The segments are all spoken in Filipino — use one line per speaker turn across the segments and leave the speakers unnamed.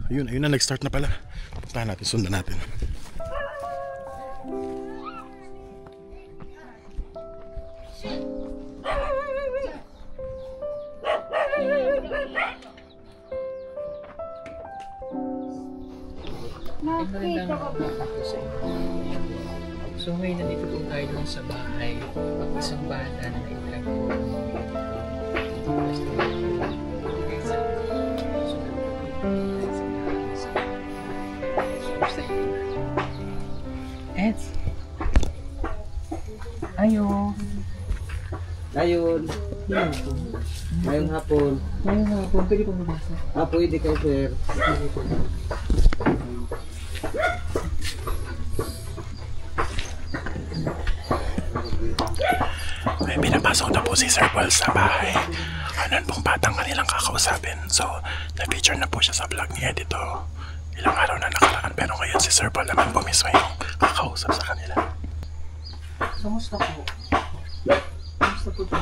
Ayun na, nag-start na pala. Puntahan natin, sundan natin.
So ngayon nandito po tayo dun sa bahay. Isang bata na nailag po. Ed! Ayo!
Ayun. Ngayong hapon.
Ngayong hapon, pwede pong mabasa.
Pwede kayo, sir.
May pinapasok na po si Sir Paul sa bahay. Ano pong batang kanilang kakausapin. So, na-feature na po siya sa vlog ni Edito. Ilang araw na nakaraan. Pero ngayon si Sir Paul naman po mismo yung kakausap sa kanila.
Kamusta po? Kamusta po ito?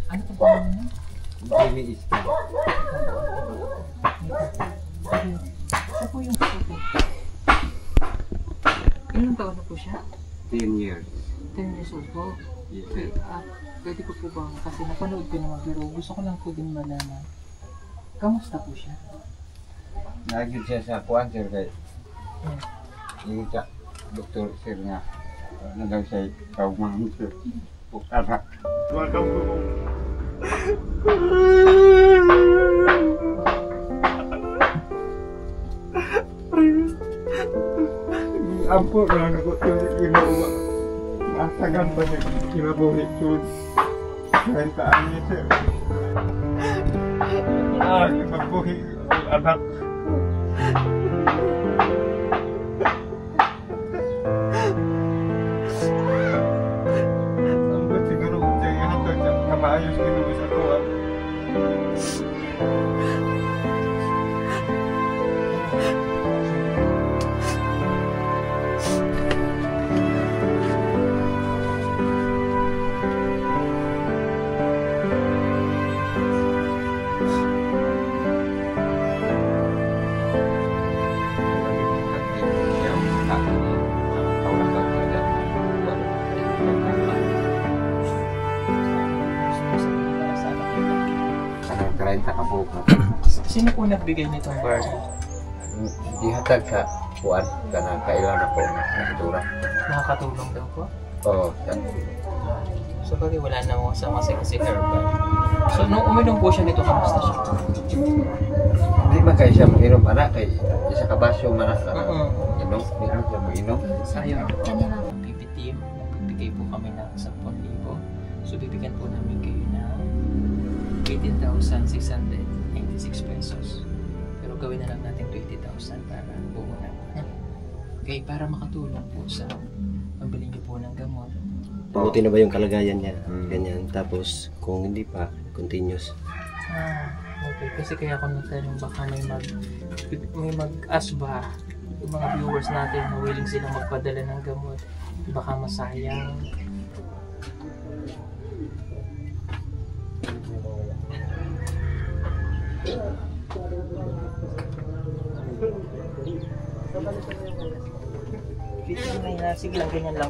Ano po ba niya?
Jimmy Iska.
Ano po yung photo? Ilang taon na po siya?
10 years.
10 years old po.
Yes,
Okay,
sir.
pwede ko po ba, kasi napanood ko naman pero gusto ko lang po din malaman. Kamusta po siya?
Nagigit siya sa kuwan, sir, kay
Hmm.
yung sa doktor, sir, nga. Nagaw siya kaumang, sir. Pukara. Welcome po. Ampun lang ako ito, ginawa. Masagan pa niya, ginabuhi ito. Kaintaan niya, sir. Ginabuhi ang anak. Sambut siguro siya hatod sa kamayos ginuwi sa kuwan.
Sino po nagbigay nitong barley?
Dihatag sa kuwan ka na kailan ako natura.
Nakakatulong daw po?
Oo.
So bagay wala na mo sa kasi herbal. So nung uminom po siya nito, kamusta siya?
Hindi man kayo siya mag-inom, anak. Kay isa ka basyo man na inom. Hindi siya mag-inom.
Ayun. PB team, nagbibigay po kami ng 10,000. So bibigyan po namin kayo ng 18,686 pesos. Pero gawin na lang natin 20,000 para buo na. Okay, para makatulong po sa pambili niyo po ng gamot.
Mabuti na ba yung kalagayan niya? Ganyan. Tapos, kung hindi pa, continuous.
Okay. Kasi kaya ako nagtanong baka may mag-ask ba yung mga viewers natin na willing silang magpadala ng gamot. Baka masayang. Sige lang, ganyan lang.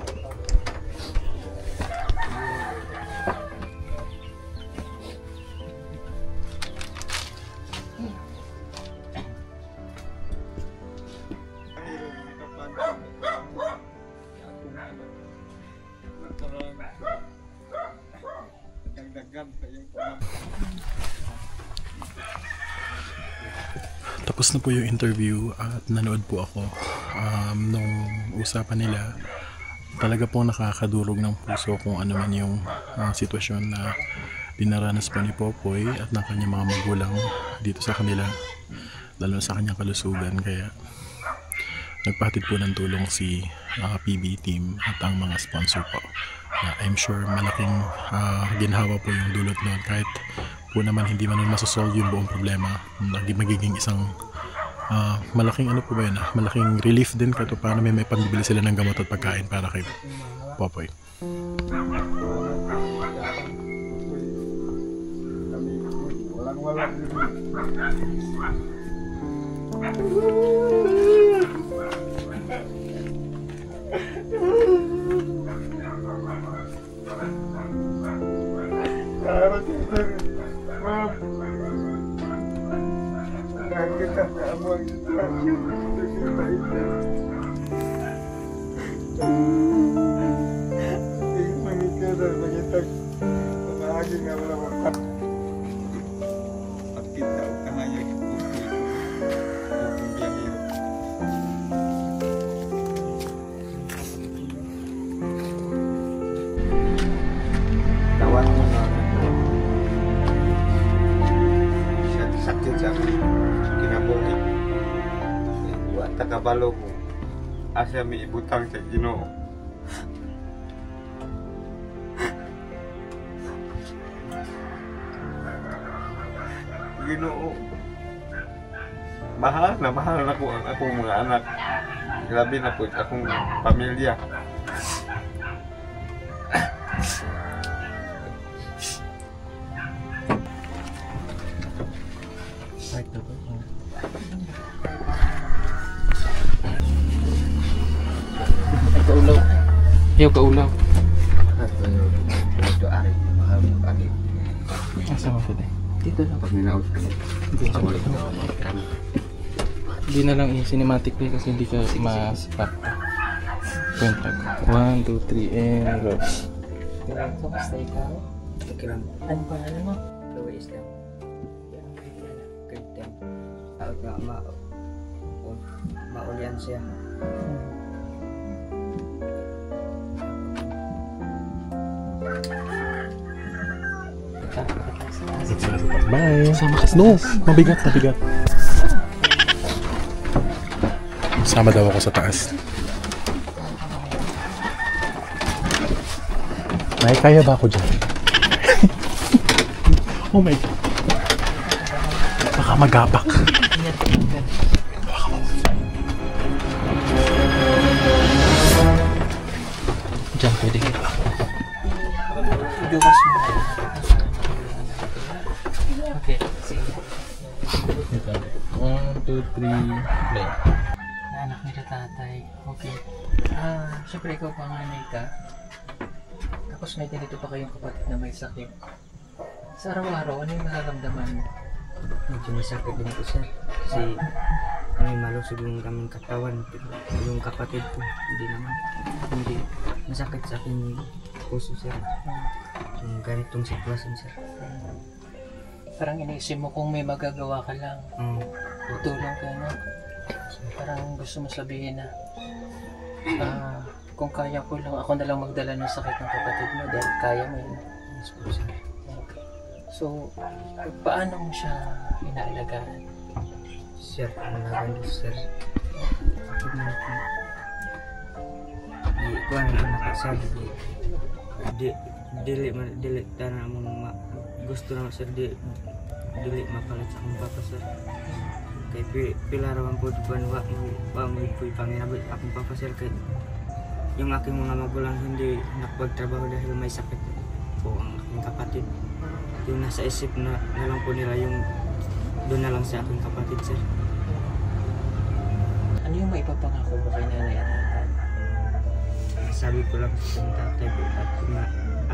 Tapos na po yung interview at nanood po ako nung usapan nila. Talaga po nakakadurog ng puso kung ano man yung sitwasyon na dinaranas po ni Popoy at ng kanyang mga magulang dito sa kanila, lalo sa kanyang kalusugan. Kaya nagpahatid po ng tulong si PB team at ang mga sponsor po. I'm sure malaking ginhawa po yung dulot noon, kahit po naman hindi man masosolve yung buong problema. Magiging isang malaking ano po ba yun, malaking relief din kahit paano may pambibili sila ng gamot at pagkain para kay Popoy.
wala din. Salamat sir. Ma'am. Nakita sa amo ang sitwasyon. Mangikita, mangitag. Pamahagi nga wala mo. Pagkita o kahayag. Biyahiro. Tawan mo na. Sakit sa kinabuhi. Buat takabalo ko. Asya may ibutang sa Ginoo. Ginoo. Mahal na ko ang akong mga anak. Grabe na po akong pamilya.
Kaulaw. Ayaw kaulaw.
Ito ari, mahal mo ari.
Asa mo pwede? Dito lang.
Pag ninaot ka mo.
Hindi na lang i-cinematic play kasi hindi ka ma-spot. Kwenta. 1, 2, 3, and go. So, basta ikaw?
Okay lang.
Ano ba? Ano mo?
Chloe is down. Grade 10. Out na maulian siya.
Bye.
Sama ka sa
No,
taas.
mabigat. Sama daw ako sa taas. May kaya ba ako dyan? Oh my God. Baka magapak.
Diyan pwede ka. Iduwas mo. Okay, sige.
1, 2, 3, play.
Anak nila tatay. Okay. Siyempre ikaw panganay ka. Tapos may ganito pa kayong kapatid na may sakit. Sa araw-araw, ano yung nararamdaman mo?
Medyo masakit din po sir. Kasi kami malusog yung kaming katawan. Yung kapatid ko, hindi masakit sa aking puso sir. Yung ganitong sitwasyon sir.
Parang iniisip mo kung may magagawa ka lang. Tutulong ka, no? Parang gusto mo sabihin na kung kaya ko lang, ako na lang magdala ng sakit ng kapatid mo dahil kaya mo yun.
Yes po sir.
Okay. So, paano mo siya inaalagaan?
Sir, ang laban sir. Bakit na ito? Di ko ano nakasabi. Dili tanah mong gusto na sir dili mapalit sa akong papa sir. Kay pila raman po buwan wa mo po'y panginabot akong papa sir kay yung aking mga magulang hindi nakapagtrabaho dahil may sakit po ang aking kapatid. Yung nasa isip na lang po nila yung doon na lang sa aking kapatid sir.
Ano yung maipapangako mo kay nanay at tatay?
Sabi ko lang sa tatay ko at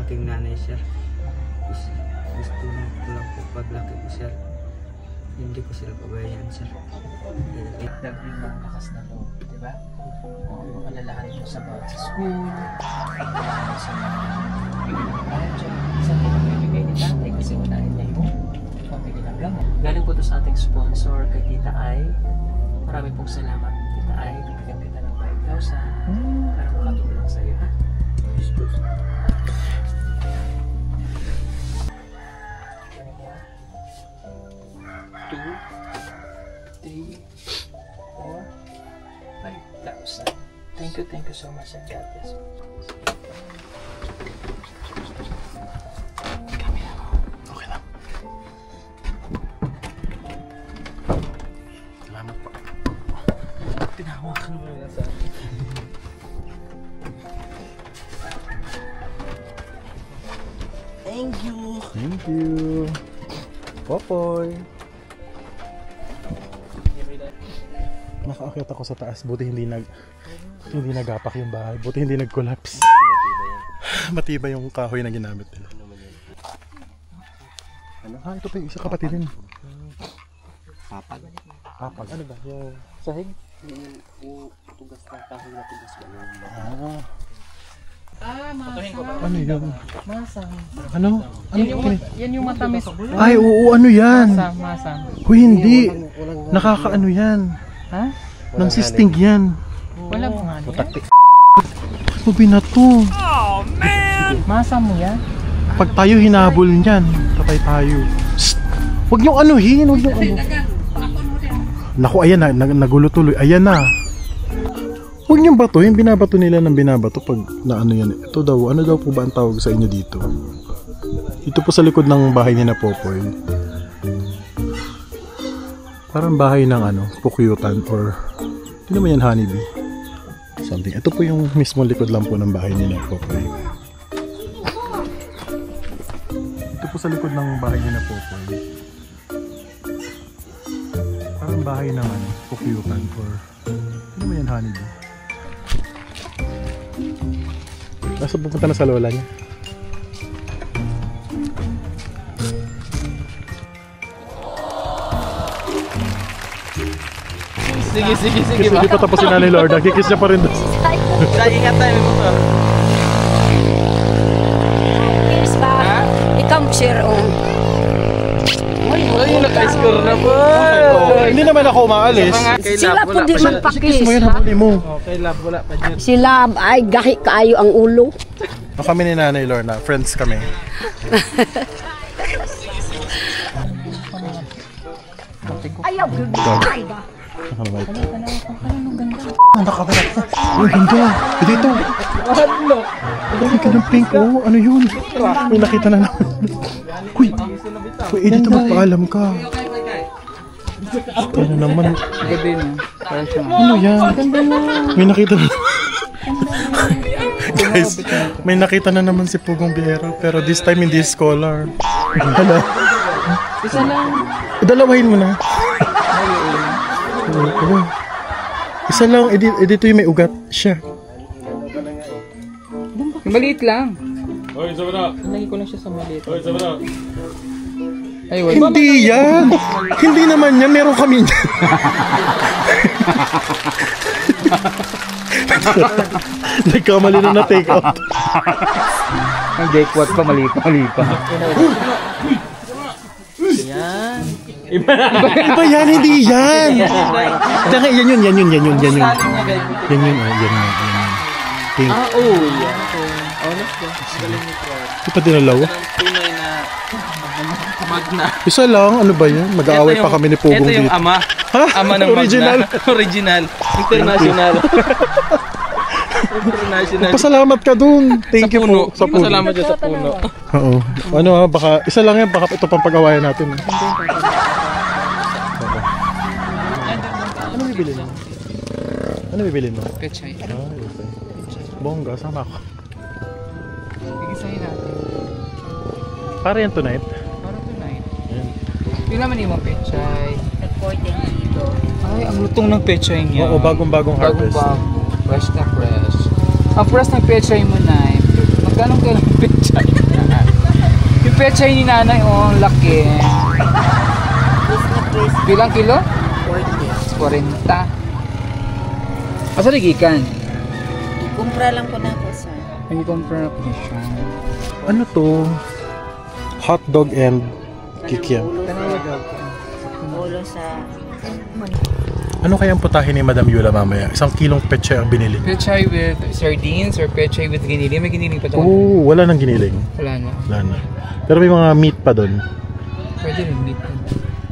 aking nanay sir. Gusto ko lang po paglaki ko sir. Hindi ko sila pabayaan sir.
Naging mga lakas na loob, di ba? Alalahanin mo sa bawat sa school, alalahanin mo sa mga project, sa pinabibigay ni tatay kasi unahin niya yung pamili ng gamot. Galing po ito sa ating sponsor kay Tita Ai. Marami pong salamat Tita Ai. Bibigyan kita ng 5,000 para makatulong sa iyo, ha? Thank you so much and God bless you.
Okay lang. Salamat po.
Tinawakan mo na sa akin.
Thank you. Popoy. Nakaakyat ako sa taas, buti hindi nagapak yung bahay, buti hindi nag-collapse. Matibay yung kahoy na ginamit nila. Ano? Ito pa yung isa kapatidin.
Papag.
Papag. Ano ba? Yung sahig?
Yung tugas ng kahoy na tugas ba?
Ano yun?
Masam.
Ano?
Yan yung matamis.
Ay, oo, ano yan?
Masam.
Huy, hindi. Nakakaano yan.
Ha?
Nangsisting yan.
Wala mo nga niya.
Ano binato?
Masam mo yan?
Pag tayo hinabol niyan, kapay tayo. Shh! Huwag niyong anuhin, huwag niyong ano. Naku, ayan na, nagulo tuloy. Ayan na. Huwag niyong batuhin, binabato nila ng binabato pag naano yan. Ito daw, ano daw po ba ang tawag sa inyo dito? Dito po sa likod ng bahay ni na Popoy. Parang bahay ng ano, pukyutan or hindi naman yan honeybee. Something. Ito po yung mismo likod lang po ng bahay ni na Popoy. Ito po sa likod ng bahay ni na Popoy. Parang bahay ng ano, pukyutan or hindi naman yan honeybee. Nasa pupunta na sa lola niya.
Sige
Kiss, hindi pa tapos si Nanay Lorda. Kikis niya pa rin doon.
Ingat tayo mo to.
Kiss ba? Ikaw share on.
Ay, naka-score na po.
Hindi naman ako umaalis.
Sila po di man
Kiss mo
pakis.
yun, habulin mo.
Okay, love, wala pa dyan.
Sila ay gahi kaayo ang ulo.
Kami ni Nanay Lorna, friends kami.
Ayaw, ay ba?
Ang nakamera. Ang ganda. Dito.
Ano?
Ang ganda ng pink. Oh, ano yun? May nakita na naman. Uy, dito magpaalam ka. Ano naman?
Gabi na.
Ano yan? May nakita na. Guys, may nakita na naman si Pugong Biyero. Pero this time hindi scholar. Hala.
Isa lang.
Dalawahin mo na. Isa lang, dito yung may ugat siya.
Maliit lang. Oy, sabara. Lagi ko lang siya sa maliit. Oy, sabara. Ay, wala.
Hindi yan! Hindi naman yan, meron kami yan. Nagkamali na na-take out.
Ang dekwat pa, mali pa.
Iba yan, hindi yan! Tsaka yan yun. Yan yun. Pink.
Oh, yan.
Di pa dinalaw?
Tunay na magna.
Isa lang, ano ba yan? Mag-aaway pa kami ni Pugong
Ito yung
dito.
ama.
Ha?
Ama ng
Original.
Magna. Original. International. International.
Pasalamat ka dun. Thank you po sa puno.
Salamat dyan sa puno.
Oo. Ano ha, baka isa lang yan, baka ito pang pag-awayan natin. Ano bibili mo? Ano bibili mo?
Pechay.
Ah, okay. Bongga, sama ako.
Igisahin natin.
Para yan tonight.
Para tonight.
Ayan.
Yung naman yung mga pechay.
Recording dito.
Ay, ang lutong ng pechay niya.
Oo, bagong-bagong harvest.
Bagong-bago. Fresh na fresh. Ang fresh ng pechay mo, Nay. Magkano kailan yung pechay? Yung pechay ni Nanay, oh, ang laki. Bilang kilo? 40. Asa nagikan?
Kumpra lang ko na ako sa
Nag-compare ako siya.
Ano to? Hot dog and kikiam.
ulo sa
Ano kayang putahin ni Madam Yula mamaya? 1 kilong pechay ang binili.
Pechay with sardines or pechay with giniling? May giniling pa to?
Oo, wala nang giniling.
Wala na.
Wala na. Pero may mga meat pa doon.
Pwede rin meat.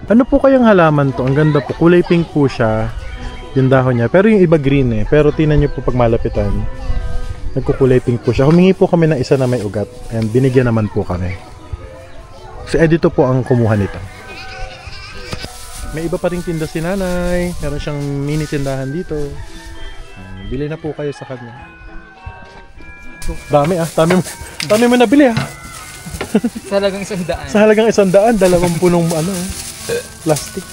Ano po kayang halaman to? Ang ganda po. Kulay pink po siya. Yung dahon niya. Pero yung iba green eh. Pero tingnan niyo po pag malapitan. Nagkukulay pink po siya. Humingi po kami ng isa na may ugat. And binigyan naman po kami. Si Edito po ang kumuha nito. May iba pa ring tinda si Nanay. Meron siyang mini tindahan dito. Bili na po kayo sa kanya. Dami ah. Dami mo nabili ah.
Sa halagang 100.
Sa halagang 100, 2 punong plastic.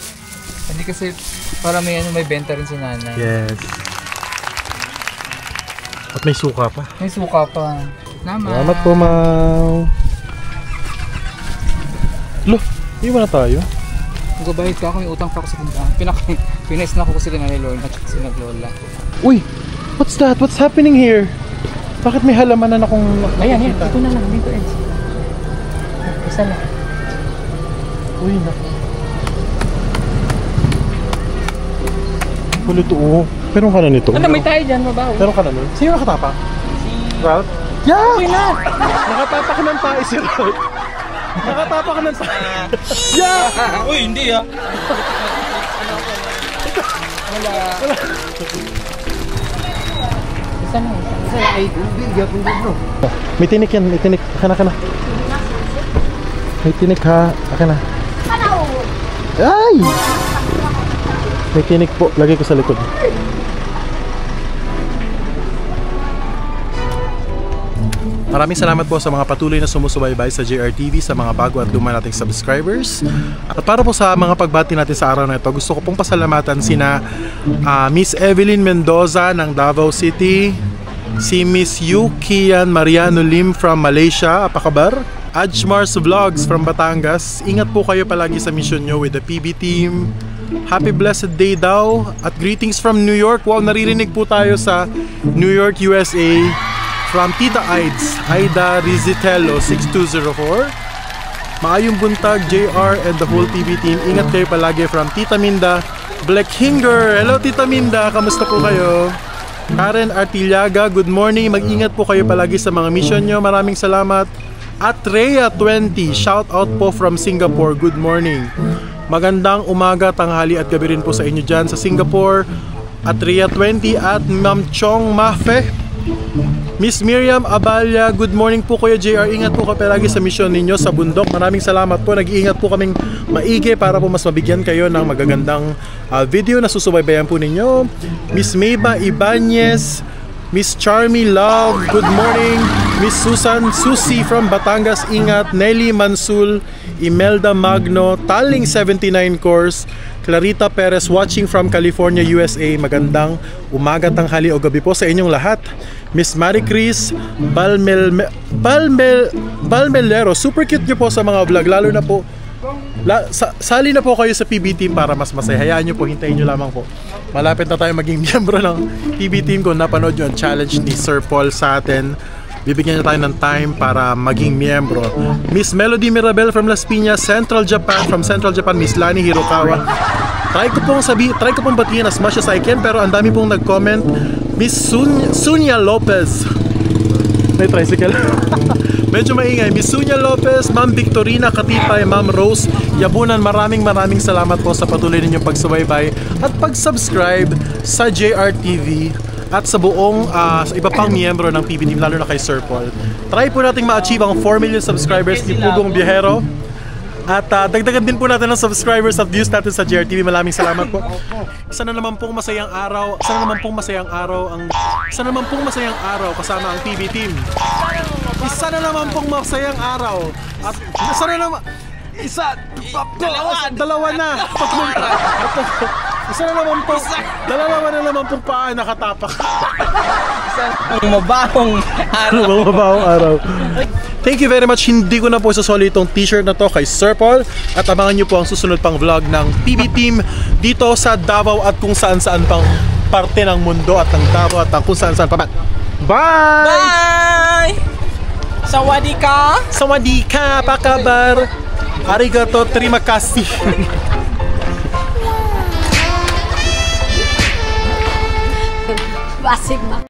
Hindi kasi para may may benta rin si nanay.
Yes. At may suka pa.
May suka pa.
Salamat po, ma'am. Loh, iwan na tayo.
Magbabayad ka ako, may utang pa ako sa tindahan. Pinais na ako sila na ni Lorna at sila Lola.
Uy, what's that? What's happening here? Bakit may halamanan akong
Ayan,
nakikita?
ito na lang, dito Eds. Isa lang.
Uy, naku. Kulo to, oh. Meron ka na nito.
Ano, may tayo dyan, mabaho.
Meron ka na nun? Sino nakatapak?
Si...
Ralph? Yeah!
Uy na!
Nakatapak ng tayo si Ralph. Nakatapak ng tayo. Yeah!
Uy, hindi ah.
Isa na, isa na. Ay,
May tinik yan, may tinik. Kana. May tinik ha. Kana. Ay! May tinik po. Lagay ko sa likod. Maraming salamat po sa mga patuloy na sumusubaybay sa JRTV, sa mga bago at luma nating subscribers. At para po sa mga pagbati natin sa araw na ito, gusto ko pong pasalamatan sina Miss Evelyn Mendoza ng Davao City, si Miss Yukian Mariano Lim from Malaysia, apakabar, Ajmars Vlogs from Batangas. Ingat po kayo palagi sa mission nyo with the PB team. Happy blessed day daw at greetings from New York. Wow, naririnig po tayo sa New York, USA. From Tita Ides, Aida Rizitello 6204. Maayong buntag JR and the whole TV team. Ingat kayo palagi from Tita Minda Blackhinger. Hello Tita Minda, kamusta po kayo? Karen Artillaga, good morning. Mag-ingat po kayo palagi sa mga mission nyo. Maraming salamat. At Rhea 20, shout out po from Singapore. Good morning. Magandang umaga, tanghali at gabi rin po sa inyo dyan sa Singapore. At Rhea 20 at Ma'am Chong Mafe. Miss Miriam Abalya, good morning po Kuya JR. Ingat po kayo lagi sa mission ninyo sa bundok. Maraming salamat po. Nag-iingat po kaming maigi para po mas mabigyan kayo ng magagandang video na susubaybayan po ninyo. Miss Mayba Ibanez, Miss Charmy Love, good morning. Miss Susan Susi from Batangas, ingat. Nelly Mansul, Imelda Magno, Taling 79 course, Clarita Perez watching from California, USA. Magandang umaga, tanghali o gabi po sa inyong lahat. Miss Marie Chris Balmelero, super cute nyo po sa mga vlog, lalo na po sali na po kayo sa PB team para mas masaya. Hayaan nyo po, hintayin nyo lamang po. Malapit na tayo maging miyembro ng PB team. Kung napanood nyo ang challenge ni Sir Paul sa atin, bibigyan niya tayo ng time para maging miyembro. Miss Melody Mirabel from Las Piñas, Central Japan. From Central Japan, Miss Lani Hirokawa. Try ko pong batiin as much as I can, pero ang dami pong nag-comment. Miss Sunya Lopez. May tricycle. Medyo maingay. Miss Sunya Lopez, Ma'am Victorina Katipay, Ma'am Rose Yabunan, maraming salamat po sa patuloy ninyong pagsubaybay at pag-subscribe sa JRTV at sa buong sa iba pang miyembro ng PB team, lalo na kay Sir Paul. Try po nating ma-achieve ang 4 million subscribers ni Pugong Biyahero. At dagdagan din po natin ang subscribers at views natin sa JRTV. Maraming salamat po. Isa na naman pong masayang araw kasama ang PB team. Isa na naman pong masayang araw. At dalawa na. Dalawa na naman pong paa nakatapak.
Mabahong
araw. Thank you very much. Hindi ko na po sasoli itong t-shirt na to kay Sir Paul. At abangan nyo po ang susunod pang vlog ng PB Team dito sa Davao at kung saan-saan pang parte ng mundo at ng Davao at kung saan-saan pa man. Bye!
Bye! Sawadika!
Sawadika, pakabar! Arigato, terima kasih!
Basig na.